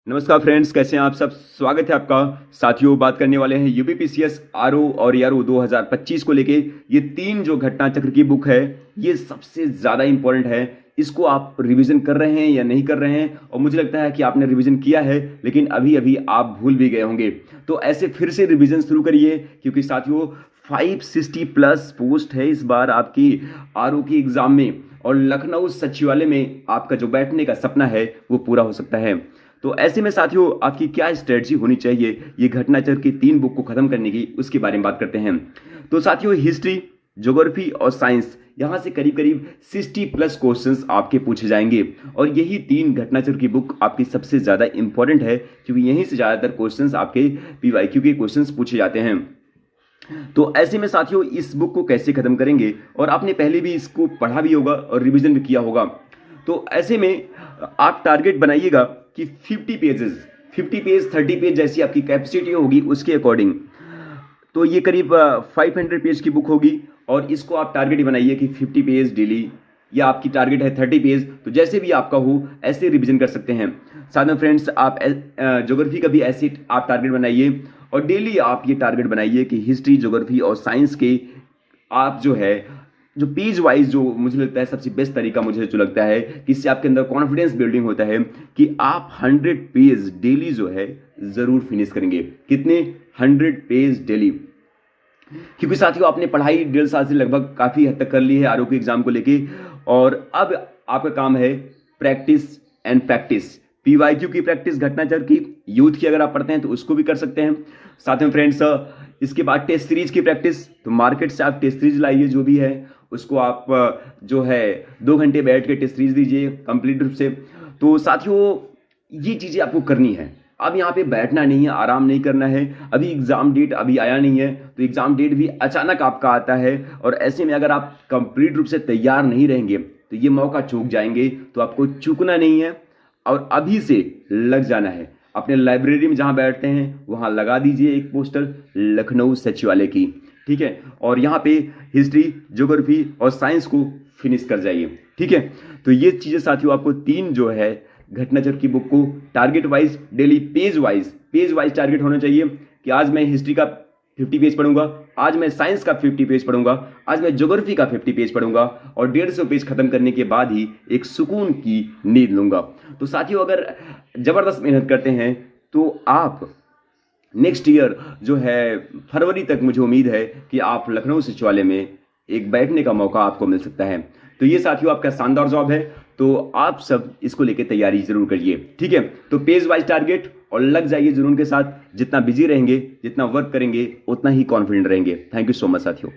नमस्कार फ्रेंड्स, कैसे हैं आप सब। स्वागत है आपका। साथियों, बात करने वाले हैं यूबीपीसीएस आरओ और यारो 2025 को लेके। ये तीन जो घटना चक्र की बुक है, ये सबसे ज़्यादा इंपॉर्टेंट है। इसको आप रिवीजन कर रहे हैं या नहीं कर रहे हैं, और मुझे लगता है कि आपने रिवीजन किया है लेकिन अभी अभी आप भूल भी गए होंगे। तो ऐसे फिर से रिवीजन शुरू करिए, क्योंकि साथियों 560 प्लस पोस्ट है इस बार आपकी आरओ की एग्जाम में, और लखनऊ सचिवालय में आपका जो बैठने का सपना है वो पूरा हो सकता है। तो ऐसे में साथियों आपकी क्या स्ट्रेटजी होनी चाहिए ये घटनाचक्र की तीन बुक को खत्म करने की, उसके बारे में बात करते हैं। तो साथियों, हिस्ट्री, ज्योग्राफी और साइंस, यहां से करीब करीब 60 प्लस क्वेश्चंस आपके पूछे जाएंगे, और यही तीन घटनाचक्र की बुक आपकी सबसे ज्यादा इंपॉर्टेंट है, क्योंकि यहीं से ज्यादातर क्वेश्चंस आपके पीवाईक्यू के क्वेश्चंस पूछे जाते हैं। तो ऐसे में साथियों इस बुक को कैसे खत्म करेंगे, और आपने पहले भी इसको पढ़ा भी होगा और रिवीजन भी किया होगा। तो ऐसे में आप टारगेट बनाइएगा कि 50 पेज 30 पेज जैसी आपकी कैपेसिटी होगी उसके अकॉर्डिंग। तो ये करीब 500 पेज की बुक होगी, और इसको आप टारगेट बनाइए कि 50 पेज डेली, या आपकी टारगेट है 30 पेज, तो जैसे भी आपका हो ऐसे रिवीजन कर सकते हैं। साथ में फ्रेंड्स, आप ज्योग्राफी का भी ऐसे आप टारगेट बनाइए, और डेली आप ये टारगेट बनाइए कि हिस्ट्री, ज्योग्राफी और साइंस के आप जो पेज वाइज, जो मुझे लगता है सबसे बेस्ट तरीका मुझे जो लगता है कि इससे आपके अंदर कॉन्फिडेंस बिल्डिंग होता है कि आप 100 पेज डेली जो है जरूर फिनिश करेंगे। कितने? 100 पेज डेली। क्योंकि साथियों आपने पढ़ाई 1.5 साल से लगभग काफी हद तक कर ली है आरओ के एग्जाम को लेके, और अब आपका काम है प्रैक्टिस एंड प्रैक्टिस। पीवाईक्यू की प्रैक्टिस घटनाचक्र की, यूथ की अगर आप पढ़ते हैं तो उसको भी कर सकते हैं। साथ में फ्रेंड्स, इसके बाद टेस्ट सीरीज की प्रैक्टिस, तो मार्केट से आप टेस्ट सीरीज लाइए, जो भी है उसको आप जो है 2 घंटे बैठ के टेस्ट सीरीज दीजिए कंप्लीट रूप से। तो साथियों ये चीजें आपको करनी है। अब यहाँ पे बैठना नहीं है, आराम नहीं करना है। अभी एग्जाम डेट अभी आया नहीं है, तो एग्जाम डेट भी अचानक आपका आता है, और ऐसे में अगर आप कंप्लीट रूप से तैयार नहीं रहेंगे तो ये मौका चूक जाएंगे। तो आपको चूकना नहीं है, और अभी से लग जाना है। अपने लाइब्रेरी में जहां बैठते हैं वहां लगा दीजिए एक पोस्टर लखनऊ सचिवालय की, ठीक है, और यहाँ पे हिस्ट्री, ज्योग्राफी और साइंस को फिनिश कर जाइए, ठीक है। तो ये चीजें साथियों आपको तीन जो है घटनाचक्र की बुक को target wise daily page wise target होना चाहिए कि आज मैं हिस्ट्री का 50 पेज पढ़ूंगा, आज मैं साइंस का 50 पेज पढ़ूंगा, आज मैं ज्योग्राफी का 50 पेज पढ़ूंगा, और 150 पेज खत्म करने के बाद ही एक सुकून की नींद लूंगा। तो साथियों अगर जबरदस्त मेहनत करते हैं तो आप नेक्स्ट ईयर जो है फरवरी तक, मुझे उम्मीद है कि आप लखनऊ सचिवालय में एक बैठने का मौका आपको मिल सकता है। तो ये साथियों आपका शानदार जॉब है, तो आप सब इसको लेके तैयारी जरूर करिए, ठीक है। तो पेज वाइज टारगेट, और लग जाइए जुनून के साथ। जितना बिजी रहेंगे, जितना वर्क करेंगे, उतना ही कॉन्फिडेंट रहेंगे। थैंक यू सो मच साथियों।